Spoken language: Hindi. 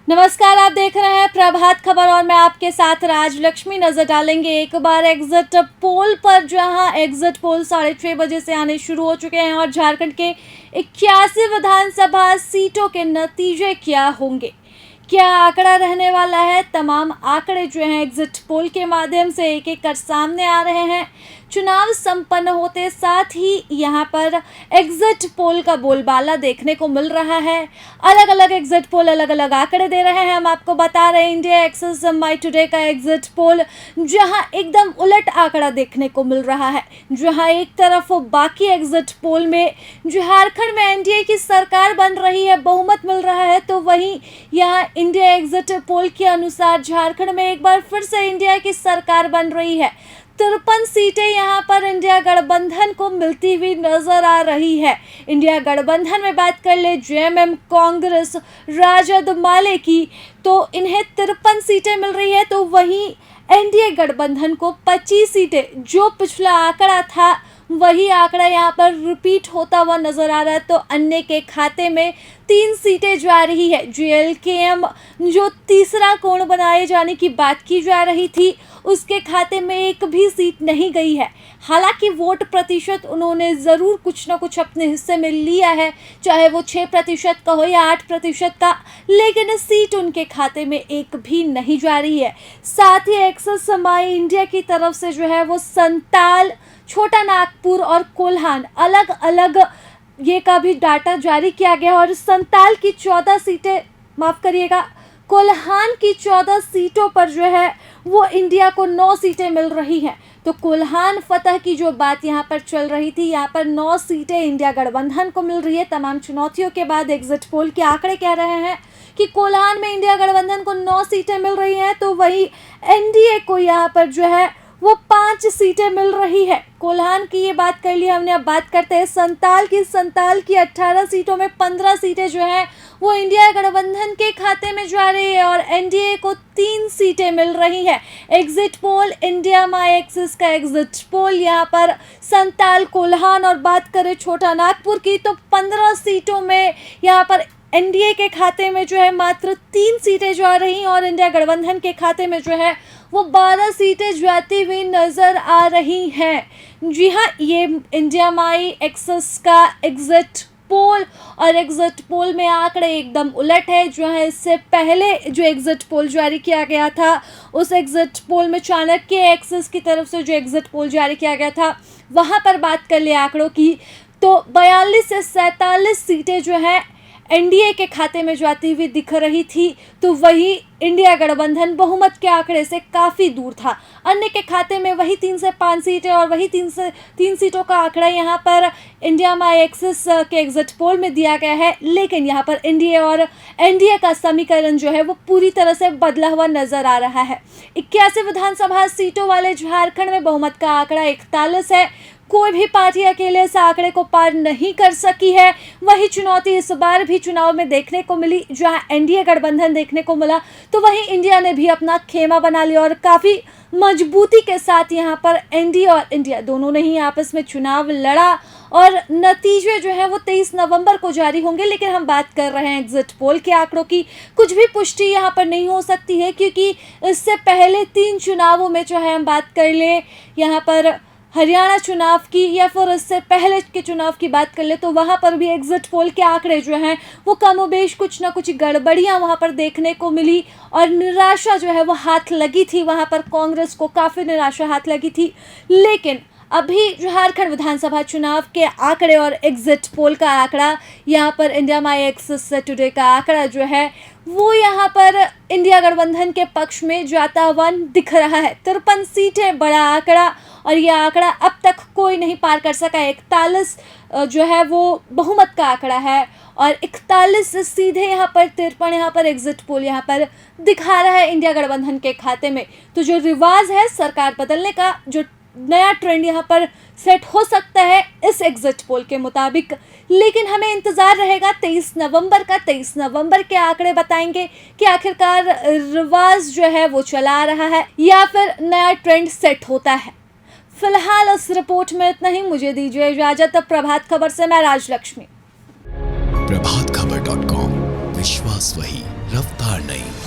नमस्कार, आप देख रहे हैं प्रभात खबर और मैं आपके साथ राजलक्ष्मी। नजर डालेंगे एक बार एग्जिट पोल पर, जहां एग्जिट पोल 6:30 बजे से आने शुरू हो चुके हैं और झारखंड के 81 विधानसभा सीटों के नतीजे क्या होंगे, क्या आंकड़ा रहने वाला है। तमाम आंकड़े जो हैं एग्जिट पोल के माध्यम से एक एक कर सामने आ रहे हैं। चुनाव संपन्न होते साथ ही यहाँ पर एग्जिट पोल का बोलबाला देखने को मिल रहा है। अलग अलग एग्जिट पोल अलग अलग आंकड़े दे रहे हैं। हम आपको बता रहे हैं इंडिया एक्सेस माई टुडे का एग्जिट पोल, जहां एकदम उलट आंकड़ा देखने को मिल रहा है। जहां एक तरफ बाकी एग्जिट पोल में झारखंड में एनडीए की सरकार बन रही है, बहुमत मिल रहा है, तो वहीं यहाँ इंडिया एग्जिट पोल के अनुसार झारखंड में एक बार फिर से इंडिया की सरकार बन रही है। 53 सीटें यहाँ पर इंडिया गठबंधन को मिलती हुई नजर आ रही है। इंडिया गठबंधन में बात कर ले जेएमएम, कांग्रेस, राजद, माले की, तो इन्हें 53 सीटें मिल रही है। तो वहीं एनडीए गठबंधन को 25 सीटें, जो पिछला आंकड़ा था वही आंकड़ा यहाँ पर रिपीट होता हुआ नजर आ रहा है। तो अन्य के खाते में 3 सीटें जा रही है। जेएलकेएम, जो तीसरा कोण बनाए जाने की बात की जा रही थी, उसके खाते में एक भी सीट नहीं गई है। हालांकि वोट प्रतिशत उन्होंने ज़रूर कुछ ना कुछ अपने हिस्से में लिया है, चाहे वो 6% का हो या 8% का, लेकिन सीट उनके खाते में एक भी नहीं जा रही है। साथ ही एक्सेस माई इंडिया की तरफ से जो है वो संताल, छोटा नागपुर और कोल्हान अलग अलग ये का भी डाटा जारी किया गया और संताल की 14 सीटें, माफ़ करिएगा, कोल्हान की 14 सीटों पर जो है वो इंडिया को 9 सीटें मिल रही हैं। तो कोल्हान फतह की जो बात यहाँ पर चल रही थी, यहाँ पर 9 सीटें इंडिया गठबंधन को मिल रही है। तमाम चुनौतियों के बाद एग्जिट पोल के आंकड़े कह रहे हैं कि कोल्हान में इंडिया गठबंधन को 9 सीटें मिल रही हैं, तो वही एनडीए को यहाँ पर जो है वो 5 सीटें मिल रही है। कोल्हान की ये बात कर ली हमने, अब बात करते हैं संताल की 18 सीटों में 15 सीटें जो हैं वो इंडिया गठबंधन के खाते में जा रही है और एनडीए को 3 सीटें मिल रही है। Exit poll India my axis का एग्जिट पोल यहाँ पर संताल, कोल्हान और बात करें छोटा नागपुर की, तो 15 सीटों में यहाँ पर एनडीए के खाते में जो है मात्र 3 सीटें जा रही और इंडिया गठबंधन के खाते में जो है वो 12 सीटें जाती हुई नज़र आ रही हैं। जी हाँ, ये इंडिया माई एक्सेस का एग्जिट पोल और एग्जिट पोल में आंकड़े एकदम उलट है। जो है इससे पहले जो एग्जिट पोल जारी किया गया था, उस एग्जिट पोल में चाणक्य एक्सेस की तरफ से जो एग्जिट पोल जारी किया गया था, वहाँ पर बात कर ले आंकड़ों की, तो 42 से 47 सीटें जो है एनडीए के खाते में जाती हुई दिख रही थी। तो वही इंडिया गठबंधन बहुमत के आंकड़े से काफ़ी दूर था। अन्य के खाते में वही 3 से 5 सीटें और वही 3 सीटों का आंकड़ा यहाँ पर इंडिया माई एक्सिस के एग्जिट पोल में दिया गया है। लेकिन यहाँ पर इंडिया और एनडीए का समीकरण जो है वो पूरी तरह से बदला हुआ नजर आ रहा है। 81 विधानसभा सीटों वाले झारखंड में बहुमत का आंकड़ा 41 है। कोई भी पार्टी अकेले इस आंकड़े को पार नहीं कर सकी है। वही चुनौती इस बार भी चुनाव में देखने को मिली, जहां एनडीए गठबंधन देखने को मिला, तो वहीं इंडिया ने भी अपना खेमा बना लिया और काफ़ी मजबूती के साथ यहाँ पर एनडीए और इंडिया दोनों ने ही आपस में चुनाव लड़ा और नतीजे जो हैं वो 23 नवंबर को जारी होंगे। लेकिन हम बात कर रहे हैं एग्जिट पोल के आंकड़ों की, कुछ भी पुष्टि यहाँ पर नहीं हो सकती है, क्योंकि इससे पहले 3 चुनावों में जो है हम बात कर ले यहाँ पर हरियाणा चुनाव की या फिर इससे पहले के चुनाव की बात कर ले, तो वहाँ पर भी एग्जिट पोल के आंकड़े जो हैं वो कमोबेश कुछ ना कुछ गड़बड़ियाँ वहाँ पर देखने को मिली और निराशा जो है वो हाथ लगी थी। वहाँ पर कांग्रेस को काफ़ी निराशा हाथ लगी थी। लेकिन अभी झारखंड विधानसभा चुनाव के आंकड़े और एग्जिट पोल का आंकड़ा, यहाँ पर इंडिया माई एक्सिस टुडे का आंकड़ा जो है वो यहाँ पर इंडिया गठबंधन के पक्ष में जाता हुआ दिख रहा है। 53 सीटें बड़ा आंकड़ा और यह आंकड़ा अब तक कोई नहीं पार कर सका। 41 जो है वो बहुमत का आंकड़ा है और 41 सीधे यहाँ पर 53 यहाँ पर एग्जिट पोल यहाँ पर दिखा रहा है इंडिया गठबंधन के खाते में। तो जो रिवाज है सरकार बदलने का, जो नया ट्रेंड यहाँ पर सेट हो सकता है इस एग्जिट पोल के मुताबिक। लेकिन हमें इंतज़ार रहेगा 23 नवंबर का। 23 नवंबर के आंकड़े बताएंगे कि आखिरकार रिवाज जो है वो चला आ रहा है या फिर नया ट्रेंड सेट होता है। फिलहाल इस रिपोर्ट में इतना ही। मुझे दीजिए इजाजत। प्रभात खबर से मैं राजलक्ष्मी। प्रभातखबर.com, विश्वास वही रफ्तार नई।